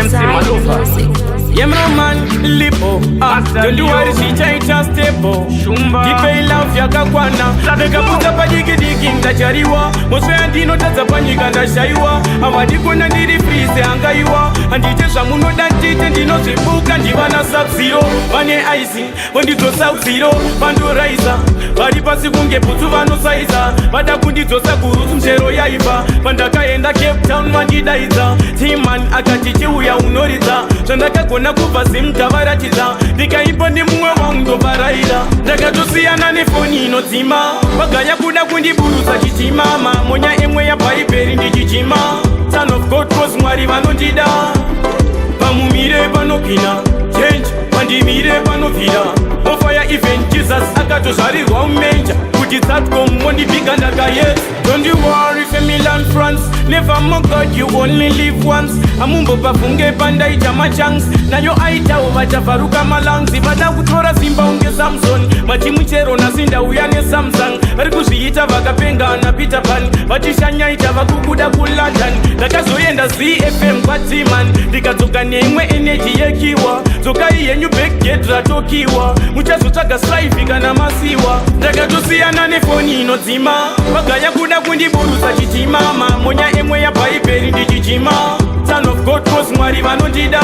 MC Malufa. Yemro man, lipo don't do worry, she change just stable. Kipe love yaka kwana Dega puta pa digi ndachariwa Moswe andino taza panyika ndashaiwa Amadiko na ndiri freeze angaiwa Anditesha muno dantite ndino zibuka Njivana sub-zero, vane icing Wandizo sub-zero, vando raiza Vari pasi kunge putu vano saiza Vada kundizo sakurutu mshero yaiva Vandaka enda Cape Town mandidaiza Timan akatichi uya unoriza Shandaka kona kufa simkavaratiza Dika ipo ndi mwe wangu varaila Daga tusiyana nefoni inotima Bagaya kuda kundiburuza chichimama Monya emwe ya paiperi ndi chichima Son of God cause mwari vanondida Pamumire panopina Change, pandimire panopina Ofaya event Jesus akatozvarirwa umenja Kuti Satcom wondipika ndakayet Don't you worry family and friends Never more God you only live once Amumbo pafunge panda ijama chance Nayo aita ovachavaruka malangs Vada kutora simba unge Samson Machimuchero nasinda uyane Samsung Varikuzviita vakapenga na Peter Pan Vachishanyaita vakukuda kuLondon Ndakazoenda ZFM kwa Timan Ndikadzoka neimwe energy yekiwa Dzoka yenyu backgate ratokiwa Muchazotsvaga strife kana masiwa Ndakatosiyana nefoni inodzima Vagaya kuda kundiburusa chichimama Monya emwe ya paiperi ndichichima Son of God cause mwari vanondida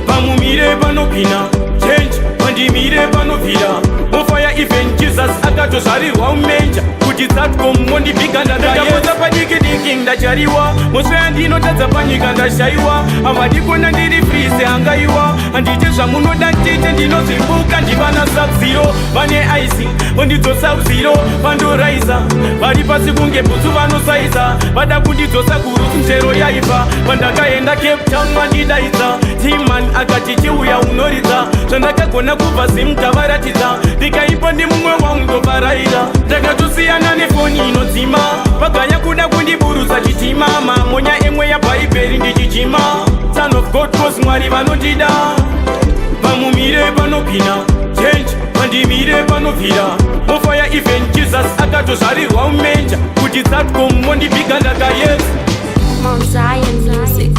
Pamumire panopina Change, pandimire panopira Mofaya event Jesus akatozvarirwa umenja Kuti Satcom wondipika ndakayedza padiki ndachariwa Moswe andinotadza panyika ndashaiwa Avadikona ndiri freeze angaiwa Andite zvamunoda ndite ndinozimbuka Ndivana sub-zero, vane icing Vondidzo sub-zero, vandoraiza Vari pasi kunge bhutsu vanosaiza Vada kundidzosa kurutu mshero yaiva Vandakaenda Cape Town mandidaidza Timan akati chiuya unoridza Zvandakagona kubva simkavaratidza Ndikaipo ndi mumwe waundovaraira Ndakatosiyana nefoni inodzima Vagaya kuda kundiburusa chichimama Monya emwe ya paiperi ndichichima Son of God cause mwari vanondida Pamumire panopina Change, pandimire panopira Mofaya event Jesus akatozvarirwa umenja Kuti Satcom wondipika ndakayedza Mount Zion Music.